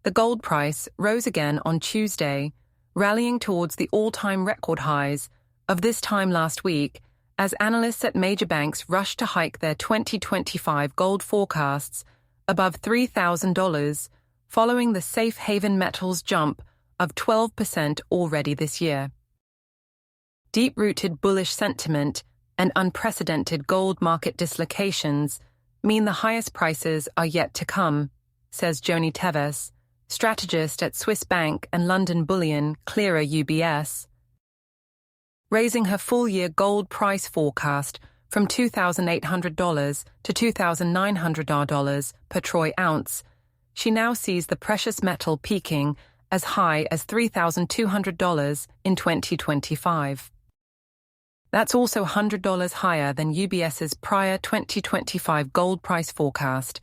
The gold price rose again on Tuesday, rallying towards the all-time record highs of this time last week as analysts at major banks rushed to hike their 2025 gold forecasts above $3,000 following the safe haven metals jump of 12% already this year. Deep-rooted bullish sentiment and unprecedented gold market dislocations mean the highest prices are yet to come, says Joni Teves, strategist at Swiss Bank and London Bullion clearer UBS, raising her full-year gold price forecast from $2,800 to $2,900 per troy ounce. She now sees the precious metal peaking as high as $3,200 in 2025. That's also $100 higher than UBS's prior 2025 gold price forecast,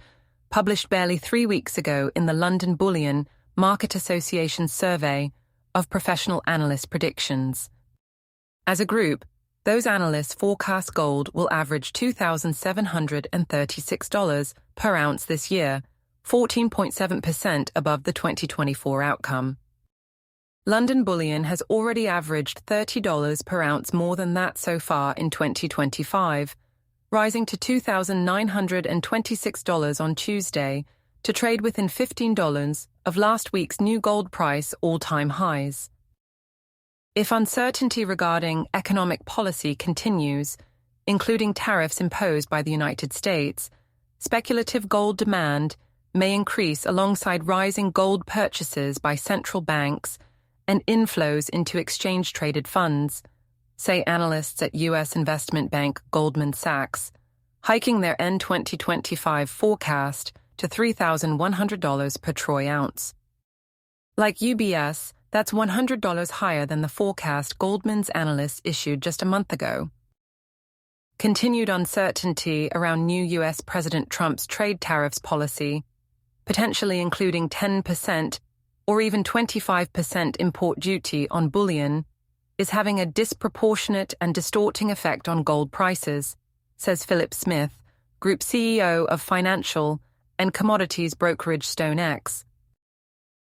published barely 3 weeks ago in the London Bullion Market Association survey of professional analyst predictions. As a group, those analysts forecast gold will average $2,736 per ounce this year, 14.7% above the 2024 outcome. London Bullion has already averaged $30 per ounce more than that so far in 2025, rising to $2,926 on Tuesday to trade within $15 of last week's new gold price all-time highs. If uncertainty regarding economic policy continues, including tariffs imposed by the United States, speculative gold demand may increase alongside rising gold purchases by central banks and inflows into exchange-traded funds, say analysts at U.S. investment bank Goldman Sachs, hiking their end 2025 forecast to $3,100 per troy ounce. Like UBS, that's $100 higher than the forecast Goldman's analysts issued just a month ago. Continued uncertainty around new U.S. President Trump's trade tariffs policy, potentially including 10% or even 25% import duty on bullion, is having a disproportionate and distorting effect on gold prices, says Philip Smith, Group CEO of financial and commodities brokerage StoneX.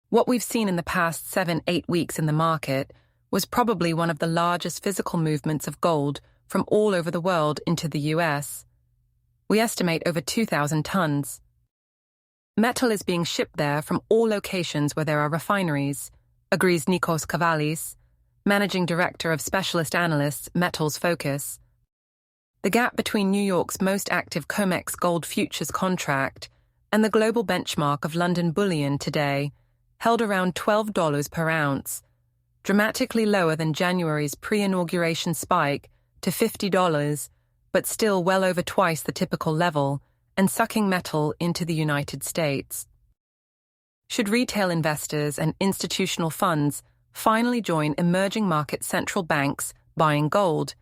What we've seen in the past 7-8 weeks in the market was probably one of the largest physical movements of gold from all over the world into the US. We estimate over 2,000 tons. Metal is being shipped there from all locations where there are refineries, agrees Nikos Kavalis, Managing Director of Specialist Analysts Metals Focus. The gap between New York's most active COMEX gold futures contract and the global benchmark of London Bullion today held around $12 per ounce, dramatically lower than January's pre-inauguration spike to $50, but still well over twice the typical level, and sucking metal into the United States. Should retail investors and institutional funds finally join emerging market central banks buying gold?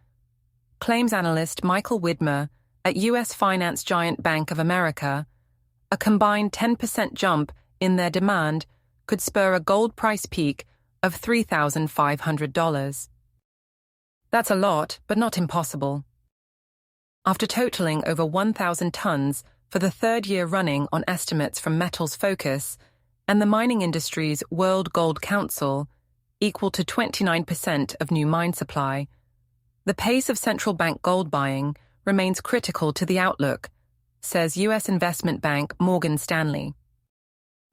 Claims analyst Michael Widmer at U.S. finance giant Bank of America, a combined 10% jump in their demand could spur a gold price peak of $3,500. That's a lot, but not impossible. After totaling over 1,000 tons for the third year running on estimates from Metals Focus and the mining industry's World Gold Council, equal to 29% of new mine supply, the pace of central bank gold buying remains critical to the outlook, says U.S. investment bank Morgan Stanley.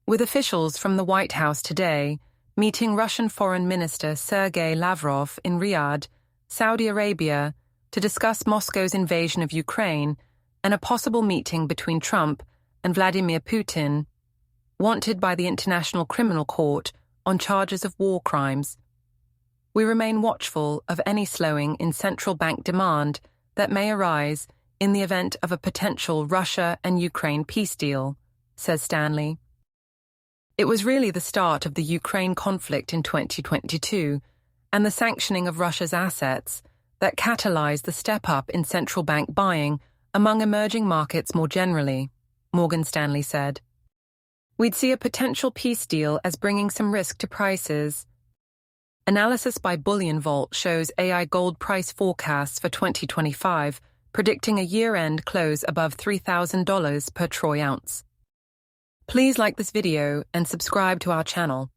With officials from the White House today meeting Russian Foreign Minister Sergei Lavrov in Riyadh, Saudi Arabia, to discuss Moscow's invasion of Ukraine and a possible meeting between Trump and Vladimir Putin, wanted by the International Criminal Court on charges of war crimes. We remain watchful of any slowing in central bank demand that may arise in the event of a potential Russia and Ukraine peace deal, says Stanley. It was really the start of the Ukraine conflict in 2022 and the sanctioning of Russia's assets that catalyzed the step-up in central bank buying among emerging markets more generally, Morgan Stanley said. We'd see a potential peace deal as bringing some risk to prices. Analysis by BullionVault shows AI gold price forecasts for 2025, predicting a year-end close above $3,000 per troy ounce. Please like this video and subscribe to our channel.